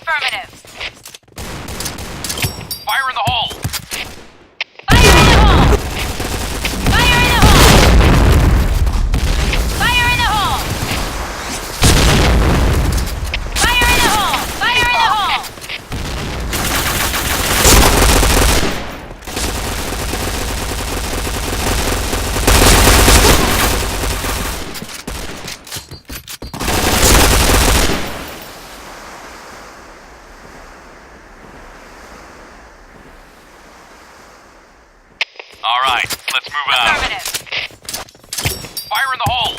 Affirmative. Fire in the hole! Fire in the hole! Fire in the hole! Fire in the hole! Fire in the hole! Fire in the hole! All right, let's move out. Affirmative. Fire in the hole!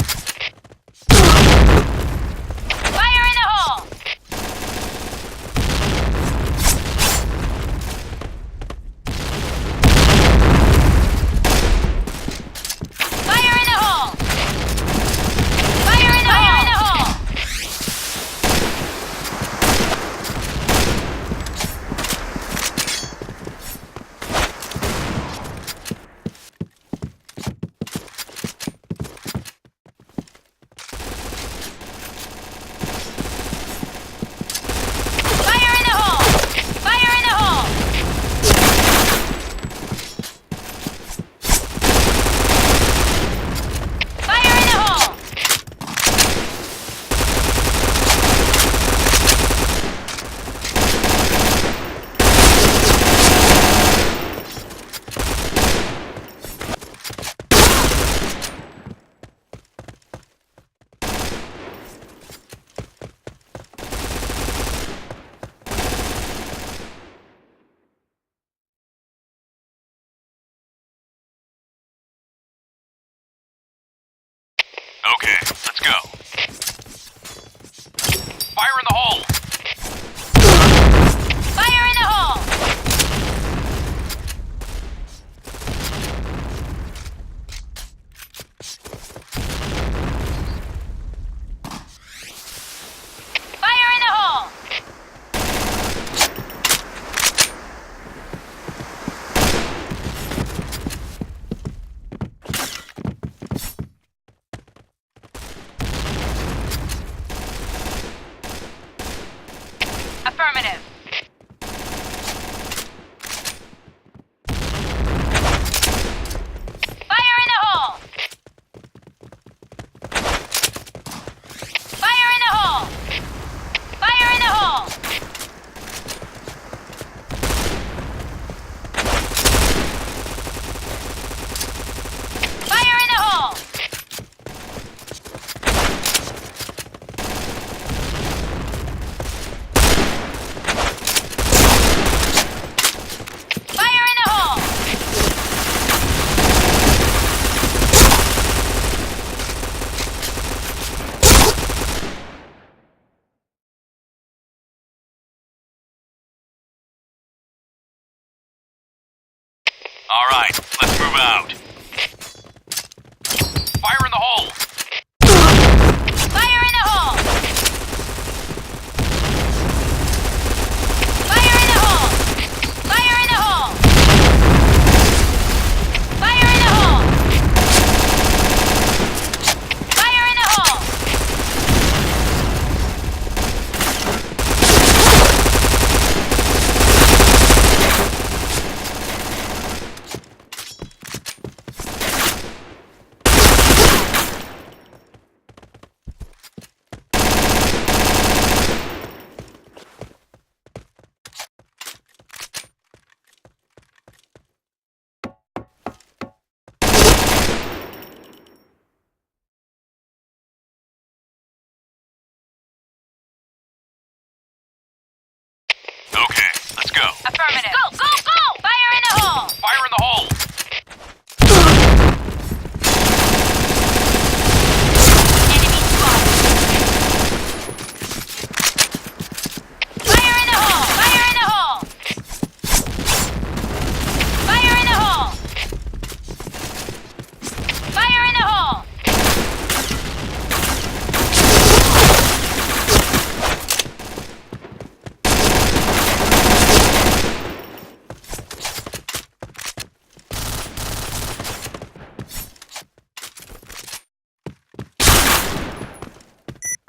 Fire in the hole! Fire in the hole! Fire in the hole! Fire in the hole! Fire in the hole! Fire in the hole! Okay, let's go. Fire in the hole! Fire in the hole! Fire in the hole! Affirmative. Fire in the hole! Fire in the hole! Fire in the hole! Fire in the hole! Fire in the hole! All right, let's move out. Fire in the hole! Fire in the hole! Fire in the hole! Fire in the hole! Fire in the hole! Fire in the hole! Okay, let's go. Affirmative. Go, go, go! Fire in the hole! Fire in the hole! Enemy spotted. Fire in the hole! Fire in the hole! Fire in the hole! Fire in the hole!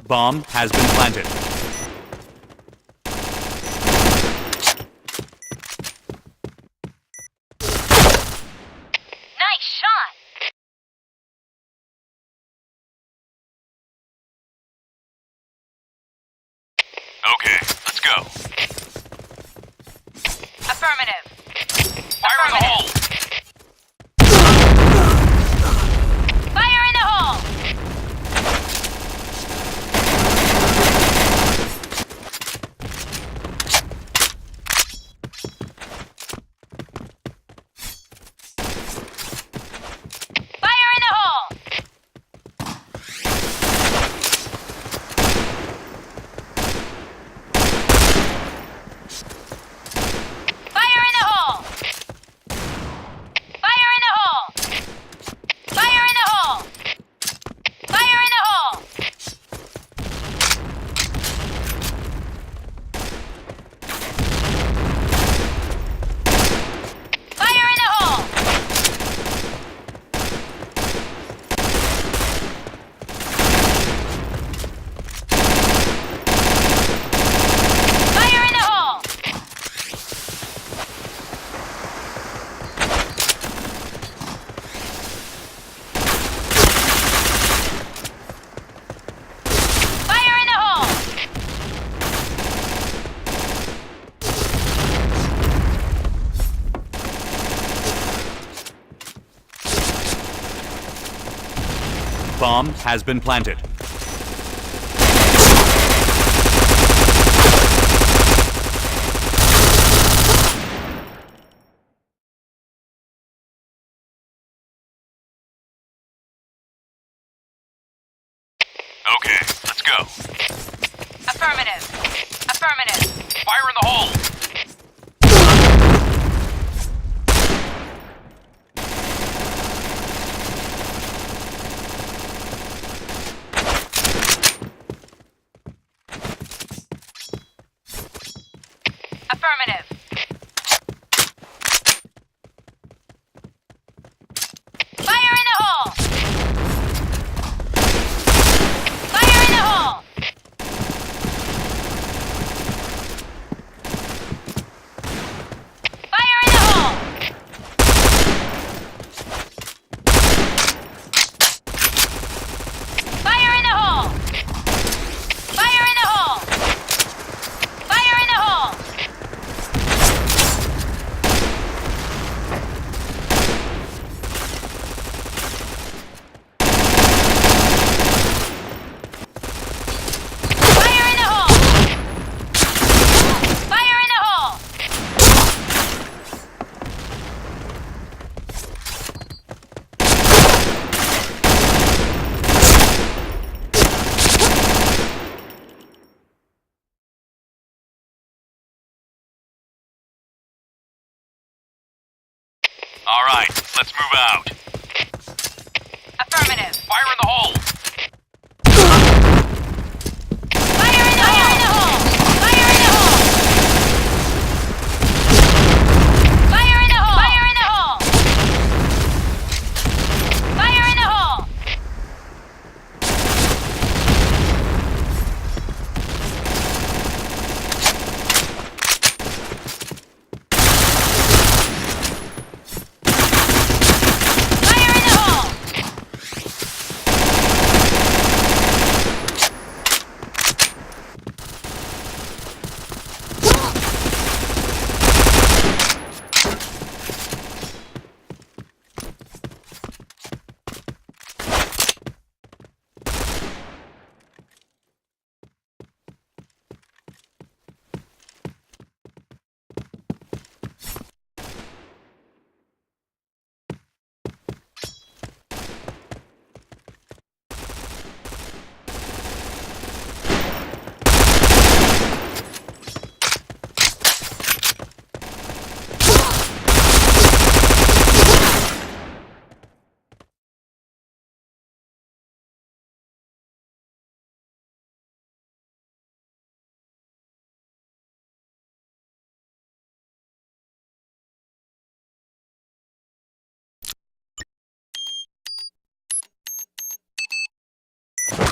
Bomb has been planted. Affirmative. Fire in the hole! Fire in the hole! Fire in the hole! Fire in the hole! Fire in the hole! Fire in the hole! Fire in the hole! Fire in the hole! Fire in the hole! Fire in the hole! Bomb has been planted. Okay, let's go. Affirmative. Affirmative. Fire in the hole! Affirmative. Fire in the hole! Fire in the hole! Fire in the hole! Fire in the hole! Fire in the hole! Fire in the hole! Fire in the hole! Fire in the hole! All right, let's move out. Affirmative. Fire in the hole! Fire in the hole! Fire in the hole! Fire in the hole! Fire in the hole! Fire in the hole! Fire in the hole!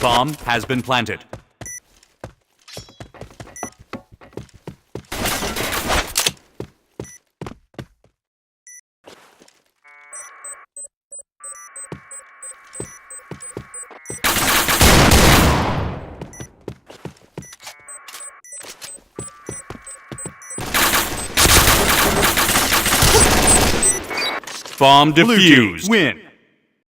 Bomb has been planted. Bomb Blue team defused. win.